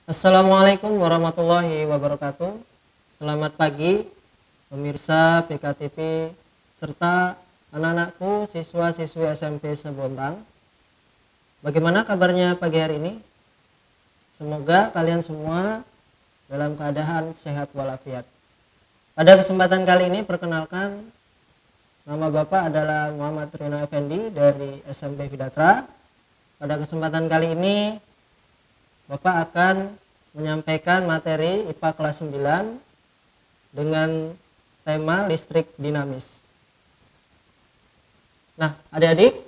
Assalamualaikum warahmatullahi wabarakatuh. Selamat pagi pemirsa PKTV serta anak-anakku siswa-siswi SMP Sebontang. Bagaimana kabarnya pagi hari ini? Semoga kalian semua dalam keadaan sehat walafiat. Pada kesempatan kali ini perkenalkan, nama Bapak adalah Muhammad Rino Effendi dari SMP Vidatra. Pada kesempatan kali ini Bapak akan menyampaikan materi IPA kelas 9 dengan tema listrik dinamis. Nah, adik-adik,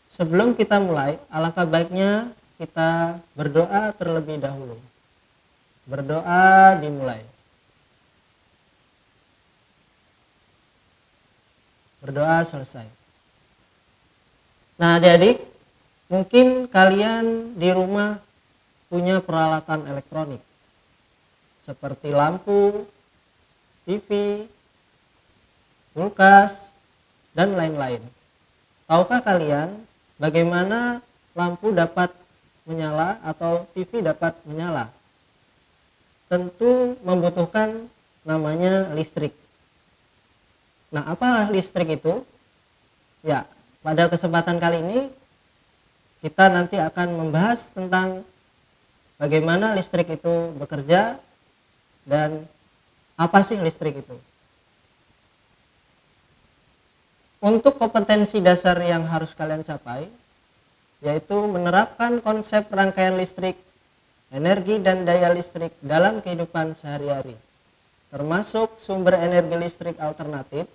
sebelum kita mulai, alangkah baiknya kita berdoa terlebih dahulu. Berdoa dimulai. Berdoa selesai. Nah, adik-adik, mungkin kalian di rumah punya peralatan elektronik seperti lampu, TV, kulkas, dan lain-lain. Tahukah kalian bagaimana lampu dapat menyala atau TV dapat menyala? Tentu membutuhkan namanya listrik. Nah, apa listrik itu? Ya, pada kesempatan kali ini kita nanti akan membahas tentang bagaimana listrik itu bekerja dan apa sih listrik itu. Untuk kompetensi dasar yang harus kalian capai, yaitu menerapkan konsep rangkaian listrik, energi dan daya listrik dalam kehidupan sehari-hari, termasuk sumber energi listrik alternatif,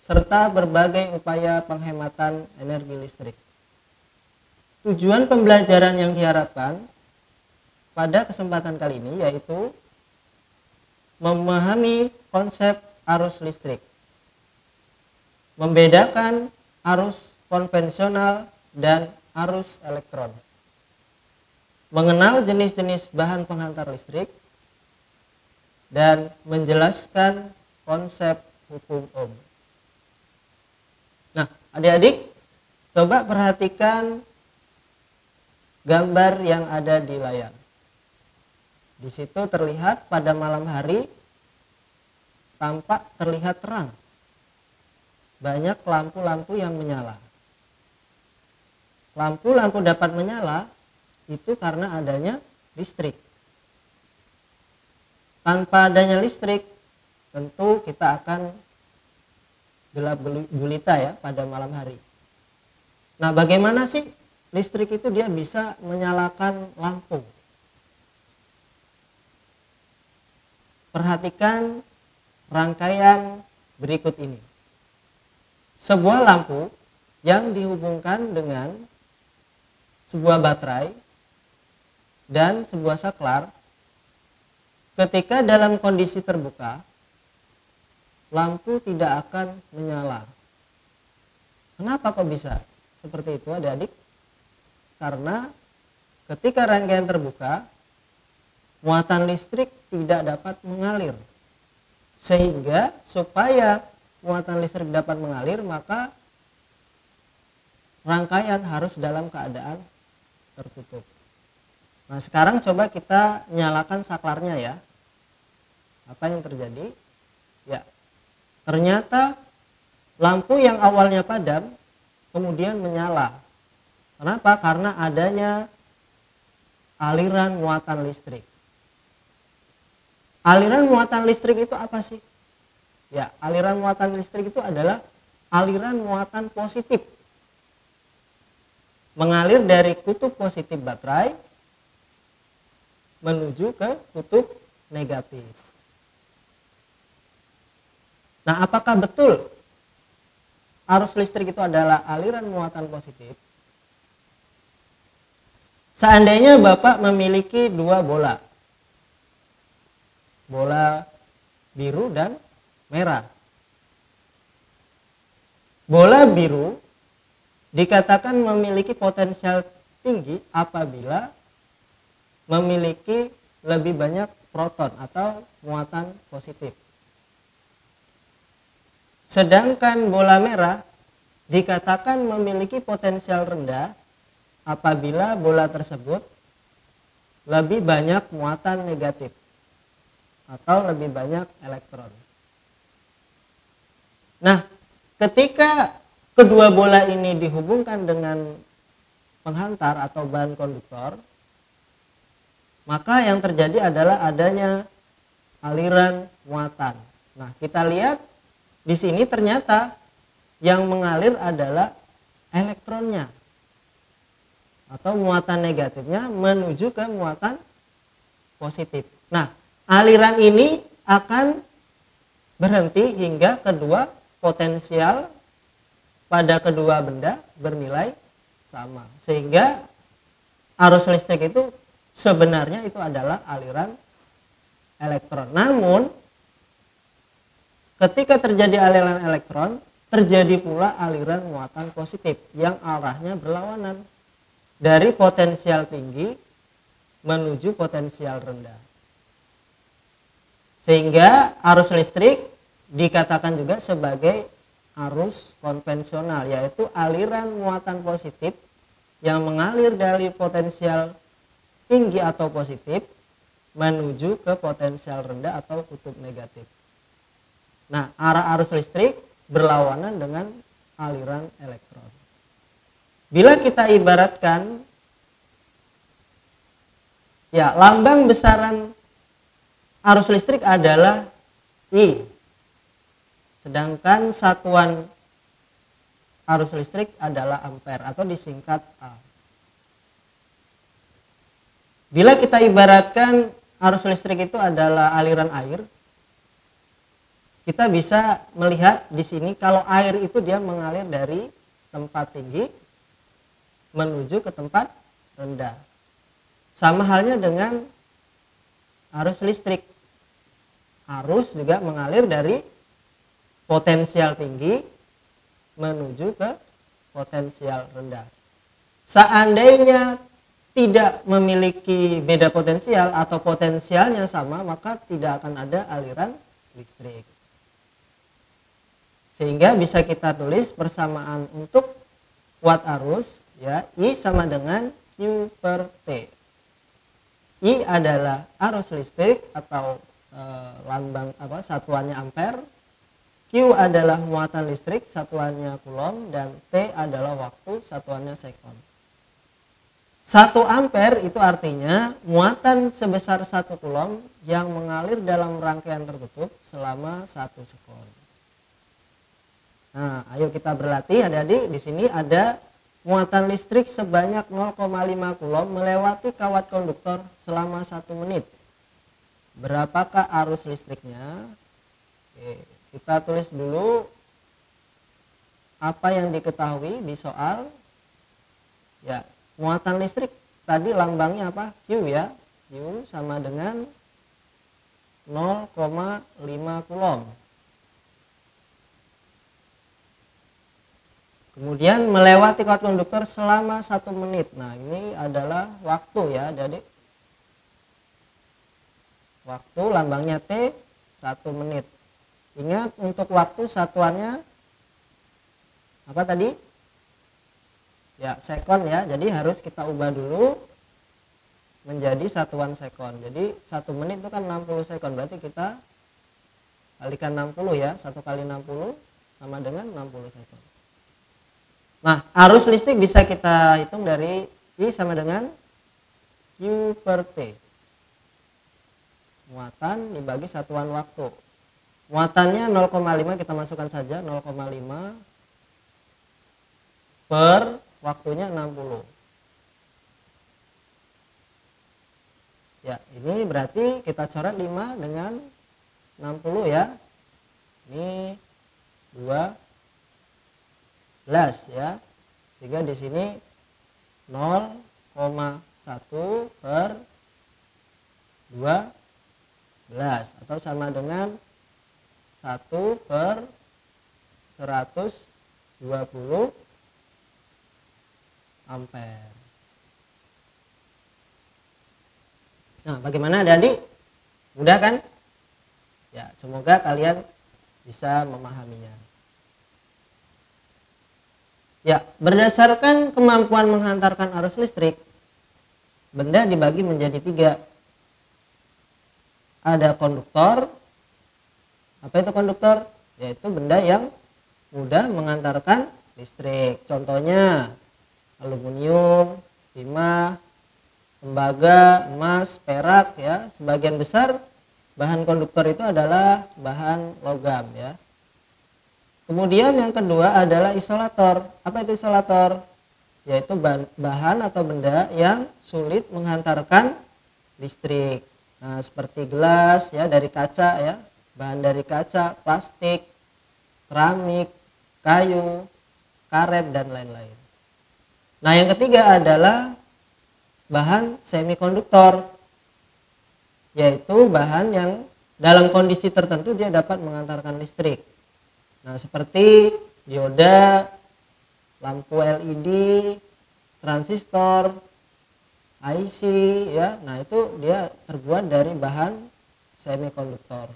serta berbagai upaya penghematan energi listrik. Tujuan pembelajaran yang diharapkan pada kesempatan kali ini yaitu memahami konsep arus listrik, membedakan arus konvensional dan arus elektron, mengenal jenis-jenis bahan penghantar listrik, dan menjelaskan konsep hukum Ohm. Nah, adik-adik, coba perhatikan gambar yang ada di layar. Di situ terlihat pada malam hari tampak terlihat terang. Banyak lampu-lampu yang menyala. Lampu-lampu dapat menyala itu karena adanya listrik. Tanpa adanya listrik, tentu kita akan gelap gulita ya pada malam hari. Nah, bagaimana sih listrik itu dia bisa menyalakan lampu? Perhatikan rangkaian berikut ini. Sebuah lampu yang dihubungkan dengan sebuah baterai dan sebuah saklar, ketika dalam kondisi terbuka, lampu tidak akan menyala. Kenapa kok bisa seperti itu, adik-adik? Karena ketika rangkaian terbuka, muatan listrik tidak dapat mengalir. Sehingga supaya muatan listrik dapat mengalir, maka rangkaian harus dalam keadaan tertutup. Nah, sekarang coba kita nyalakan saklarnya ya. Apa yang terjadi? Ya, ternyata lampu yang awalnya padam kemudian menyala. Kenapa? Karena adanya aliran muatan listrik. Aliran muatan listrik itu apa sih? Ya, aliran muatan listrik itu adalah aliran muatan positif. Mengalir dari kutub positif baterai menuju ke kutub negatif. Nah, apakah betul arus listrik itu adalah aliran muatan positif? Seandainya Bapak memiliki dua bola, bola biru dan merah. Bola biru dikatakan memiliki potensial tinggi apabila memiliki lebih banyak proton atau muatan positif. Sedangkan bola merah dikatakan memiliki potensial rendah apabila bola tersebut lebih banyak muatan negatif atau lebih banyak elektron. Nah, ketika kedua bola ini dihubungkan dengan penghantar atau bahan konduktor, maka yang terjadi adalah adanya aliran muatan. Nah, kita lihat di sini ternyata yang mengalir adalah elektronnya atau muatan negatifnya menuju ke muatan positif. Nah, aliran ini akan berhenti hingga kedua potensial pada kedua benda bernilai sama, sehingga arus listrik itu sebenarnya itu adalah aliran elektron. Namun ketika terjadi aliran elektron, terjadi pula aliran muatan positif yang arahnya berlawanan dari potensial tinggi menuju potensial rendah. Sehingga arus listrik dikatakan juga sebagai arus konvensional, yaitu aliran muatan positif yang mengalir dari potensial tinggi atau positif menuju ke potensial rendah atau kutub negatif. Nah, arah arus listrik berlawanan dengan aliran elektron. Bila kita ibaratkan, ya, lambang besaran arus listrik adalah I, sedangkan satuan arus listrik adalah ampere atau disingkat A. Bila kita ibaratkan arus listrik itu adalah aliran air, kita bisa melihat di sini kalau air itu dia mengalir dari tempat tinggi menuju ke tempat rendah. Sama halnya dengan arus listrik. Arus juga mengalir dari potensial tinggi menuju ke potensial rendah. Seandainya tidak memiliki beda potensial atau potensialnya sama, maka tidak akan ada aliran listrik. Sehingga bisa kita tulis persamaan untuk watt arus, ya, I sama dengan Q per T. I adalah arus listrik atau lambang satuannya ampere, Q adalah muatan listrik satuannya coulomb, dan T adalah waktu satuannya sekon. 1 ampere itu artinya muatan sebesar 1 coulomb yang mengalir dalam rangkaian tertutup selama 1 sekon. Nah, ayo kita berlatih adik-adik. Di sini ada muatan listrik sebanyak 0,5 coulomb melewati kawat konduktor selama 1 menit. Berapakah arus listriknya? Oke, kita tulis dulu apa yang diketahui di soal. Ya, muatan listrik tadi lambangnya apa? Q, ya. Q sama dengan 0,5 coulomb. Kemudian melewati kawat konduktor selama 1 menit. Nah, ini adalah waktu, ya, adik. Waktu lambangnya T 1 menit. Ingat, untuk waktu satuannya apa tadi? Ya, sekon, ya. Jadi harus kita ubah dulu menjadi satuan sekon. Jadi 1 menit itu kan 60 sekon. Berarti kita kalikan 60, ya. 1 kali 60 sama dengan 60 sekon. Nah, arus listrik bisa kita hitung dari I sama dengan Q per T. Muatan dibagi satuan waktu. Muatannya 0,5, kita masukkan saja 0,5 per waktunya 60. Ya, ini berarti kita coret 5 dengan 60, ya. Ini 12, ya. Sehingga di sini 0,1 per 12 atau sama dengan 1 per 120 ampere. Nah, bagaimana adik-adik? Mudah kan? Ya, semoga kalian bisa memahaminya. Ya, berdasarkan kemampuan menghantarkan arus listrik, benda dibagi menjadi 3. Ada konduktor. Apa itu konduktor? Yaitu benda yang mudah mengantarkan listrik. Contohnya aluminium, timah, tembaga, emas, perak ya. Sebagian besar bahan konduktor itu adalah bahan logam ya. Kemudian yang kedua adalah isolator. Apa itu isolator? Yaitu bahan atau benda yang sulit menghantarkan listrik. Nah, seperti gelas ya dari kaca ya, bahan dari kaca, plastik, keramik, kayu, karet dan lain-lain. Nah, yang ketiga adalah bahan semikonduktor, yaitu bahan yang dalam kondisi tertentu dia dapat mengantarkan listrik. Nah, seperti dioda, lampu LED, transistor, IC ya. Nah, itu dia terbuat dari bahan semikonduktor.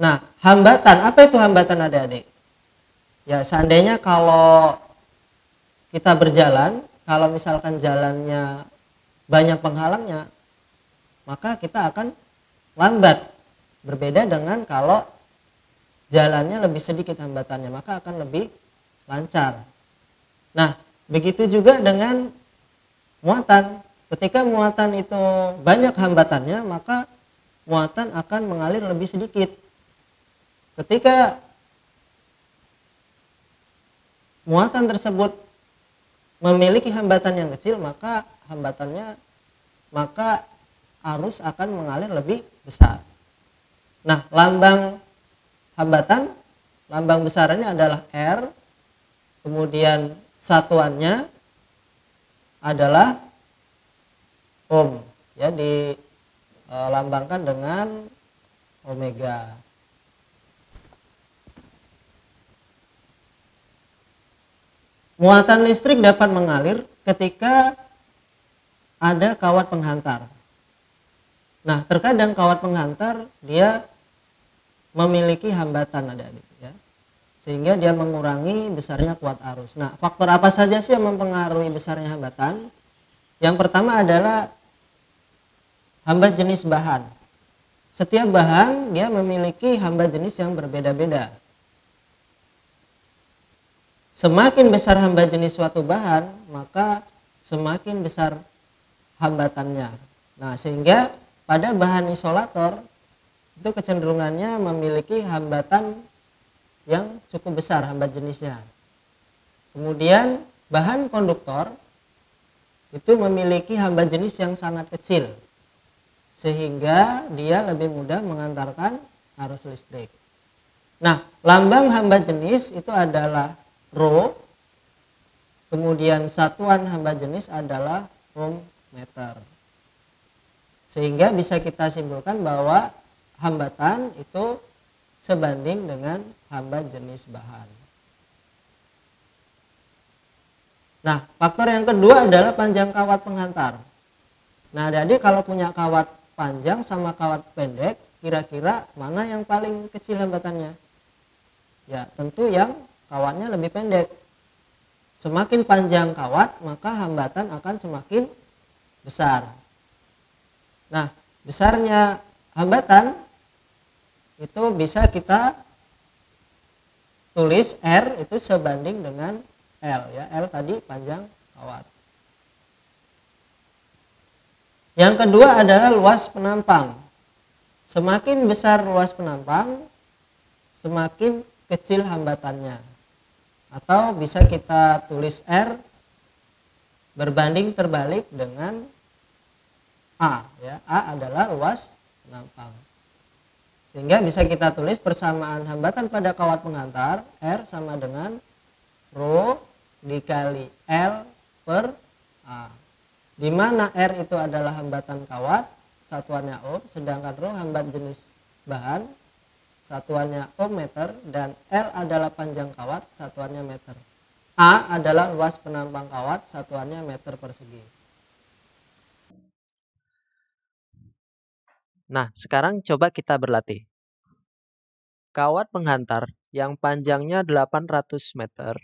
Nah, hambatan, apa itu hambatan adik-adik? Ya, seandainya kalau kita berjalan, kalau misalkan jalannya banyak penghalangnya, maka kita akan lambat. Berbeda dengan kalau jalannya lebih sedikit hambatannya, maka akan lebih lancar. Nah, begitu juga dengan muatan. Ketika muatan itu banyak hambatannya, maka muatan akan mengalir lebih sedikit. Ketika muatan tersebut memiliki hambatan yang kecil, maka arus akan mengalir lebih besar. Nah, lambang hambatan, lambang besarnya adalah R, kemudian satuannya adalah ohm, ya dilambangkan dengan omega. Muatan listrik dapat mengalir ketika ada kawat penghantar. Nah, terkadang kawat penghantar dia memiliki hambatan adik-adik ya, sehingga dia mengurangi besarnya kuat arus. Nah, faktor apa saja sih yang mempengaruhi besarnya hambatan? Yang pertama adalah hambat jenis bahan. Setiap bahan dia memiliki hambat jenis yang berbeda-beda. Semakin besar hambat jenis suatu bahan, maka semakin besar hambatannya. Nah, sehingga pada bahan isolator itu kecenderungannya memiliki hambatan yang cukup besar hambat jenisnya. Kemudian bahan konduktor itu memiliki hambat jenis yang sangat kecil, sehingga dia lebih mudah mengantarkan arus listrik. Nah, lambang hambat jenis itu adalah Rho, kemudian satuan hambat jenis adalah ohm meter. Sehingga bisa kita simpulkan bahwa hambatan itu sebanding dengan hambat jenis bahan. Nah, faktor yang kedua adalah panjang kawat penghantar. Nah, jadi kalau punya kawat panjang sama kawat pendek, kira-kira mana yang paling kecil hambatannya? Ya, tentu yang kawatnya lebih pendek. Semakin panjang kawat, maka hambatan akan semakin besar. Nah, besarnya hambatan itu bisa kita tulis R itu sebanding dengan L ya. L tadi panjang kawat. Yang kedua adalah luas penampang. Semakin besar luas penampang, semakin kecil hambatannya. Atau bisa kita tulis R berbanding terbalik dengan A ya. A adalah luas penampang. Sehingga bisa kita tulis persamaan hambatan pada kawat penghantar R sama dengan Rho dikali L per A. Di mana R itu adalah hambatan kawat, satuannya ohm, sedangkan Rho hambat jenis bahan, satuannya ohm meter, dan L adalah panjang kawat, satuannya meter. A adalah luas penampang kawat, satuannya meter persegi. Nah, sekarang coba kita berlatih. Kawat penghantar yang panjangnya 800 meter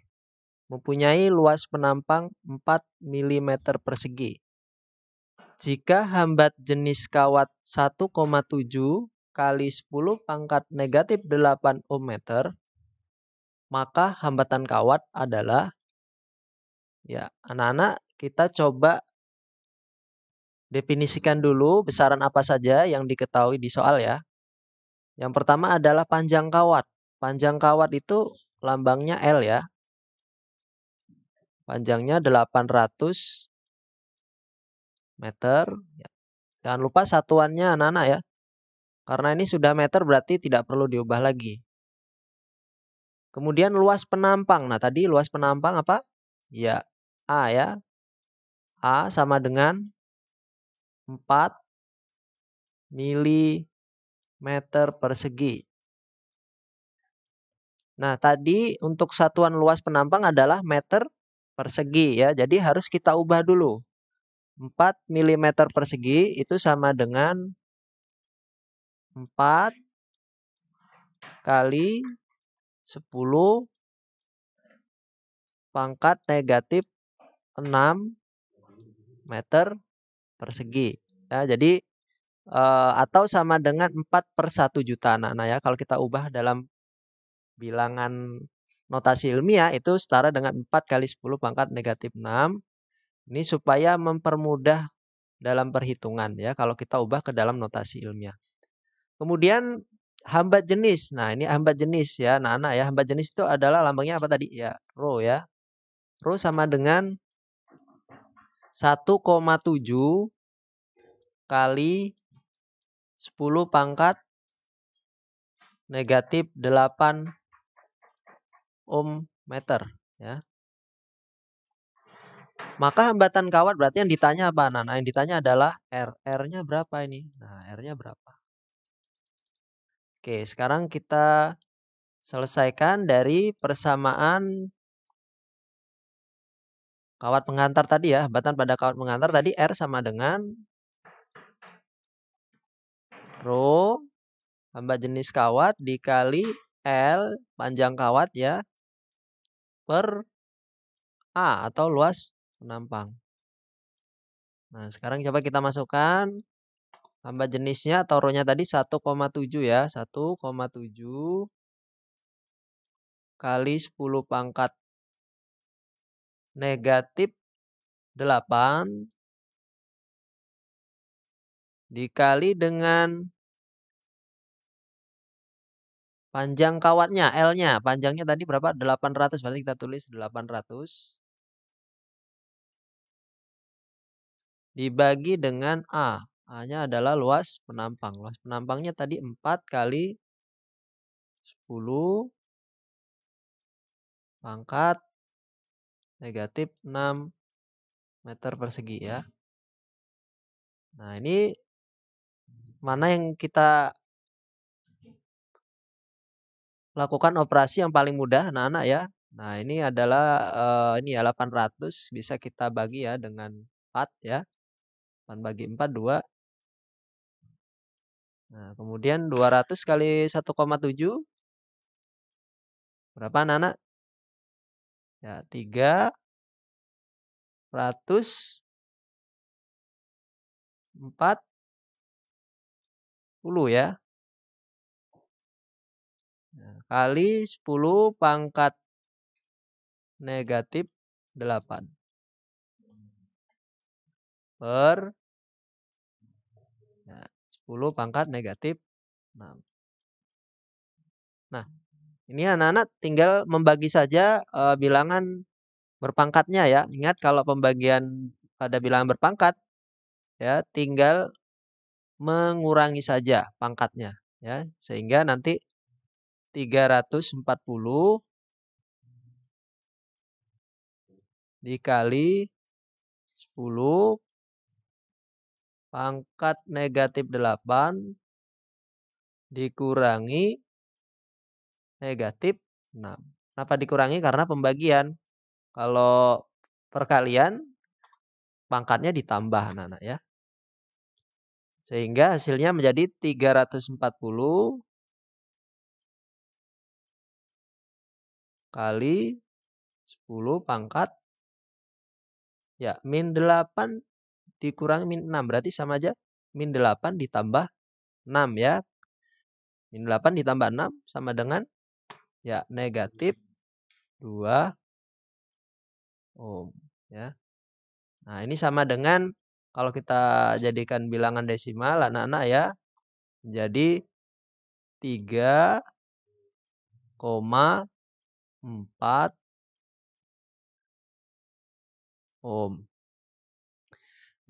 mempunyai luas penampang 4 mm persegi. Jika hambat jenis kawat 1,7 kali 10 pangkat negatif 8 ohm meter, maka hambatan kawat adalah, ya anak-anak kita coba definisikan dulu besaran apa saja yang diketahui di soal ya. Yang pertama adalah panjang kawat. Panjang kawat itu lambangnya L ya. Panjangnya 800 meter. Jangan lupa satuannya anak-anak ya. Karena ini sudah meter berarti tidak perlu diubah lagi. Kemudian luas penampang. Nah tadi luas penampang apa? Ya A ya. A sama dengan 4 mm persegi. Nah, tadi untuk satuan luas penampang adalah meter persegi ya. Jadi harus kita ubah dulu. 4 mm persegi itu sama dengan 4 kali 10 pangkat negatif 6 meter persegi. Ya, jadi atau sama dengan 4/1 juta anak-anak ya. Kalau kita ubah dalam bilangan notasi ilmiah itu setara dengan 4 kali 10 pangkat negatif 6. Ini supaya mempermudah dalam perhitungan ya kalau kita ubah ke dalam notasi ilmiah. Kemudian hambat jenis. Nah, ini hambat jenis ya, anak-anak ya. Hambat jenis itu adalah lambangnya apa tadi? Ya, rho ya. Rho sama dengan 1,7 kali 10 pangkat negatif 8 ohm meter ya. Maka hambatan kawat berarti yang ditanya apa? Nah, yang ditanya adalah R. R-nya berapa ini? Nah, R-nya berapa? Oke, sekarang kita selesaikan dari persamaan kawat pengantar tadi ya. Hambatan pada kawat pengantar tadi R sama dengan rho hambat jenis kawat dikali L panjang kawat ya per A atau luas penampang. Nah, sekarang coba kita masukkan hambat jenisnya atau rho-nya tadi 1,7 ya. 1,7 kali 10 pangkat negatif 8 dikali dengan panjang kawatnya, L-nya. Panjangnya tadi berapa? 800. Berarti kita tulis 800. Dibagi dengan A. A-nya adalah luas penampang. Luas penampangnya tadi 4 kali 10 pangkat negatif 6 meter persegi ya. Nah, ini mana yang kita lakukan operasi yang paling mudah anak-anak ya. Nah, ini adalah ini ya 800 bisa kita bagi ya dengan 4 ya. 8 bagi 4 2. Nah, kemudian 200 kali 1,7 berapa anak-anak? Ya, 340 ya. Nah, kali 10 pangkat negatif 8 per 10 pangkat negatif 6. Nah, ini anak-anak tinggal membagi saja bilangan berpangkatnya ya. Ingat kalau pembagian pada bilangan berpangkat ya tinggal mengurangi saja pangkatnya ya. Sehingga nanti 340 dikali 10 pangkat negatif 8 dikurangi negatif 6. Kenapa dikurangi? Karena pembagian. Kalau perkalian pangkatnya ditambah anak-anak ya. Sehingga hasilnya menjadi 340 kali 10 pangkat ya min 8 dikurangi min 6 berarti sama aja min 8 ditambah 6 ya. Min 8 ditambah 6 sama dengan ya negatif 2 ohm ya. Nah, ini sama dengan kalau kita jadikan bilangan desimal anak-anak ya menjadi 3,4 ohm.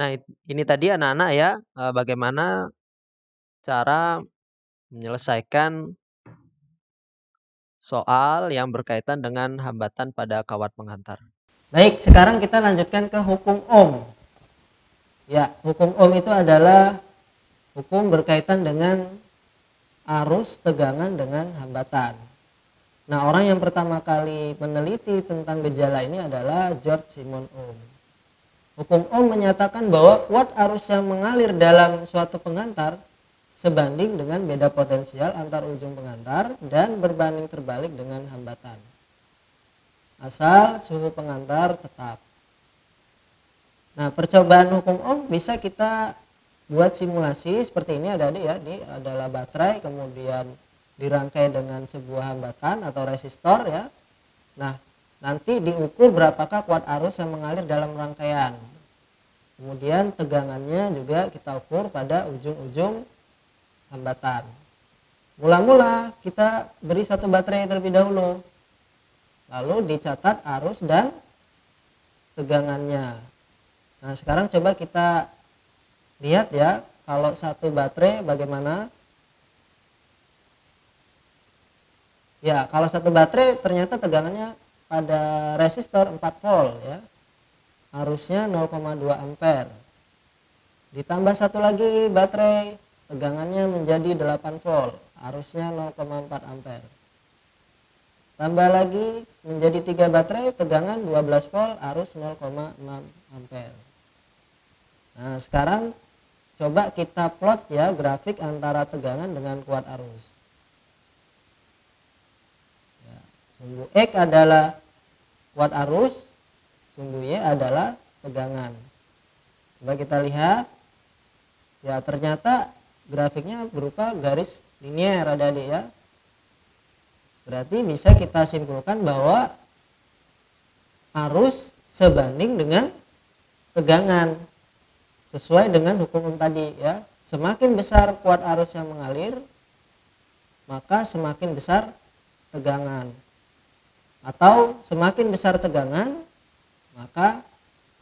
Nah, ini tadi anak-anak ya bagaimana cara menyelesaikan soal yang berkaitan dengan hambatan pada kawat pengantar. Baik, sekarang kita lanjutkan ke hukum Ohm. Ya, hukum Ohm itu adalah hukum berkaitan dengan arus, tegangan dengan hambatan. Nah, orang yang pertama kali meneliti tentang gejala ini adalah George Simon Ohm. Hukum Ohm menyatakan bahwa kuat arus yang mengalir dalam suatu pengantar sebanding dengan beda potensial antar ujung pengantar dan berbanding terbalik dengan hambatan. Asal suhu pengantar tetap. Nah, percobaan hukum Ohm bisa kita buat simulasi seperti ini adik-adik ya. Ini adalah baterai kemudian dirangkai dengan sebuah hambatan atau resistor ya. Nah, nanti diukur berapakah kuat arus yang mengalir dalam rangkaian. Kemudian tegangannya juga kita ukur pada ujung-ujung hambatan. Mula-mula kita beri satu baterai terlebih dahulu. Lalu dicatat arus dan tegangannya. Nah, sekarang coba kita lihat ya, kalau satu baterai bagaimana? Ya, kalau satu baterai ternyata tegangannya pada resistor 4 volt ya. Arusnya 0,2 ampere. Ditambah satu lagi baterai, tegangannya menjadi 8 volt, arusnya 0,4 ampere. Tambah lagi menjadi 3 baterai, tegangan 12 volt, arus 0,6 ampere. Nah, sekarang coba kita plot ya grafik antara tegangan dengan kuat arus. Ya, sumbu X adalah kuat arus, sumbu Y adalah tegangan. Coba kita lihat. Ya, ternyata grafiknya berupa garis linier adik-adik ya. Berarti bisa kita simpulkan bahwa arus sebanding dengan tegangan. Sesuai dengan hukum Ohm tadi ya. Semakin besar kuat arus yang mengalir, maka semakin besar tegangan. Atau semakin besar tegangan, maka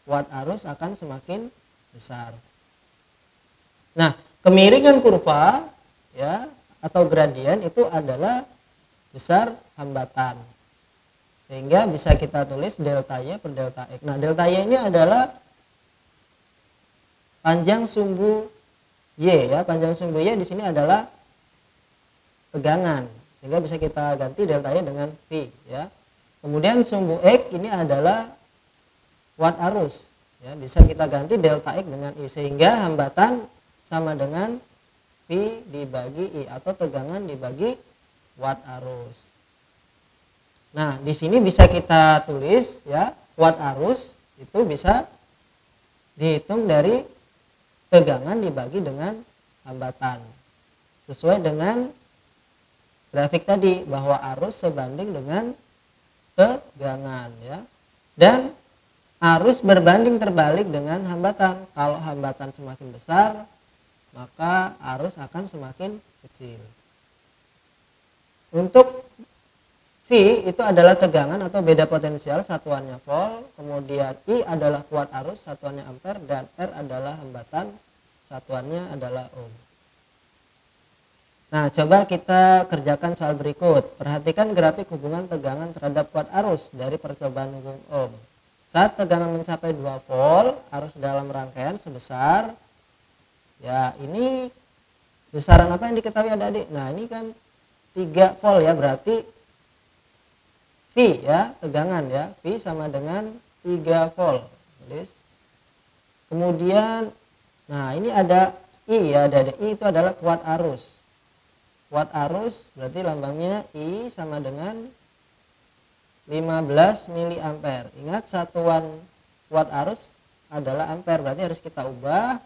kuat arus akan semakin besar. Nah, kemiringan kurva ya atau gradien itu adalah besar hambatan. Sehingga bisa kita tulis delta Y per delta X. Nah, delta Y ini adalah panjang sumbu Y ya. Panjang sumbu Y di sini adalah tegangan. Sehingga bisa kita ganti delta Y dengan V ya. Kemudian sumbu X ini adalah kuat arus ya. Bisa kita ganti delta X dengan I sehingga hambatan sama dengan V dibagi I atau tegangan dibagi kuat arus. Nah, di sini bisa kita tulis ya, kuat arus itu bisa dihitung dari tegangan dibagi dengan hambatan. Sesuai dengan grafik tadi bahwa arus sebanding dengan tegangan ya. Dan arus berbanding terbalik dengan hambatan. Kalau hambatan semakin besar, maka arus akan semakin kecil. Untuk V itu adalah tegangan atau beda potensial, satuannya volt. Kemudian I adalah kuat arus, satuannya ampere. Dan R adalah hambatan, satuannya adalah ohm. Nah, coba kita kerjakan soal berikut. Perhatikan grafik hubungan tegangan terhadap kuat arus dari percobaan hukum Ohm. Saat tegangan mencapai 2 volt, arus dalam rangkaian sebesar, ya ini besaran apa yang diketahui adik-adik? Nah, ini kan 3 volt ya, berarti V ya, tegangan ya. V sama dengan 3 volt. Tulis. Kemudian, nah ini ada I ya, ada I itu adalah kuat arus. Kuat arus berarti lambangnya I sama dengan 15 miliampere. Ingat satuan watt arus adalah ampere, berarti harus kita ubah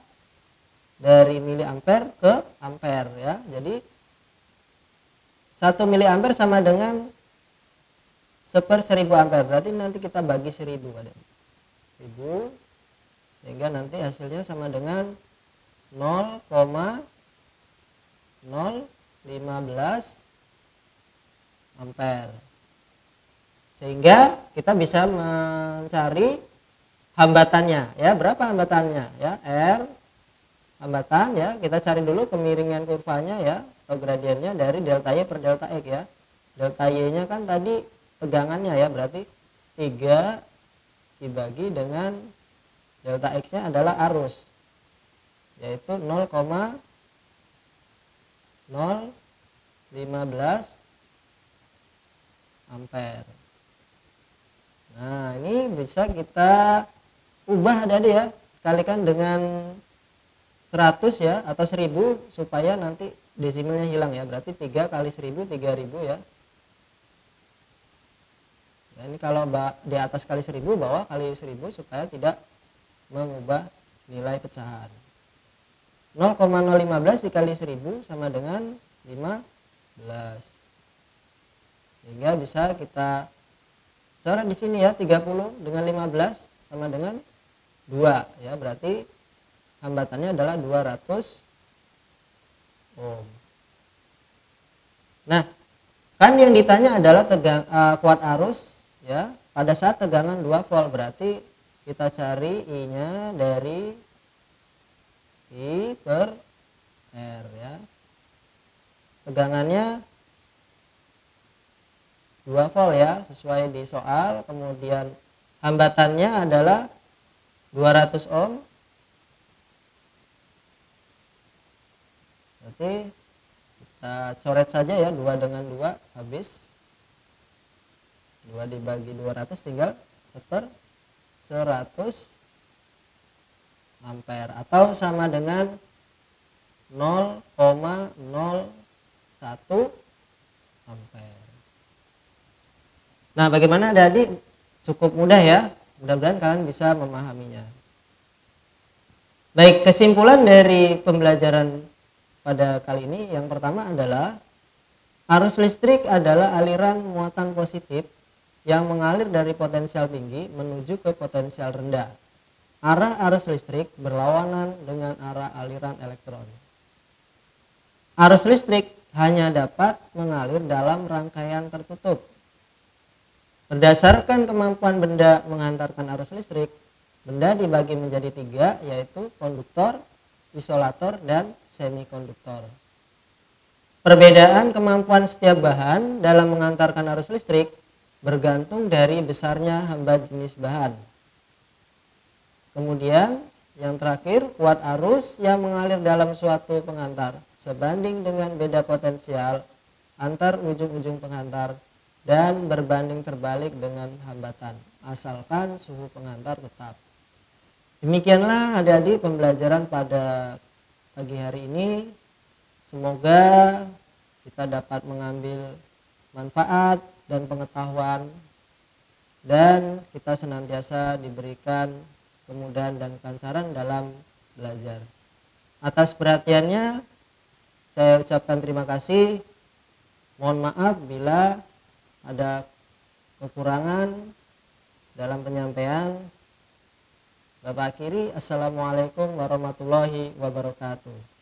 dari miliampere ke ampere ya. Jadi 1 miliampere sama dengan 1/1000 ampere. Berarti nanti kita bagi 1000 pada 1000, sehingga nanti hasilnya sama dengan 0,015 ampere. Sehingga kita bisa mencari hambatannya ya. Berapa hambatannya ya? R hambatan ya. Kita cari dulu kemiringan kurvanya ya, atau gradiennya dari delta Y per delta X ya. Delta Y-nya kan tadi tegangannya ya, berarti 3 dibagi dengan delta X-nya adalah arus, yaitu 0,015 ampere. Nah, ini bisa kita ubah tadi ya, kalikan dengan 100 ya, atau 1000 supaya nanti desimalnya hilang ya. Berarti 3 kali 1000 3000 ya. Nah, ini kalau di atas kali 1000, bawah kali 1000 supaya tidak mengubah nilai pecahan. 0,015 dikali 1000 sama dengan 15. Sehingga bisa kita coret di sini ya, 30 dengan 15 sama dengan 2 ya, berarti hambatannya adalah 200 ohm. Nah, kan yang ditanya adalah kuat arus ya pada saat tegangan 2 volt, berarti kita cari I-nya dari I per R ya. Tegangannya 2 volt ya, sesuai di soal. Kemudian hambatannya adalah 200 ohm. Berarti kita coret saja ya, 2 dengan 2 habis. 2 dibagi 200 tinggal 1/100 ampere, atau sama dengan 0,01 ampere. Nah, bagaimana adik-adik? Cukup mudah ya. Mudah-mudahan kalian bisa memahaminya. Baik, kesimpulan dari pembelajaran pada kali ini yang pertama adalah arus listrik adalah aliran muatan positif yang mengalir dari potensial tinggi menuju ke potensial rendah. Arah arus listrik berlawanan dengan arah aliran elektron. Arus listrik hanya dapat mengalir dalam rangkaian tertutup. Berdasarkan kemampuan benda menghantarkan arus listrik, benda dibagi menjadi 3, yaitu konduktor, isolator, dan semikonduktor. Perbedaan kemampuan setiap bahan dalam mengantarkan arus listrik bergantung dari besarnya hamba jenis bahan. Kemudian yang terakhir, kuat arus yang mengalir dalam suatu pengantar sebanding dengan beda potensial antar ujung-ujung pengantar dan berbanding terbalik dengan hambatan, asalkan suhu pengantar tetap. Demikianlah adik-adik pembelajaran pada pagi hari ini. Semoga kita dapat mengambil manfaat dan pengetahuan, dan kita senantiasa diberikan kemudahan dan kelancaran dalam belajar. Atas perhatiannya saya ucapkan terima kasih. Mohon maaf bila ada kekurangan dalam penyampaian. Bapak akhiri, assalamualaikum warahmatullahi wabarakatuh.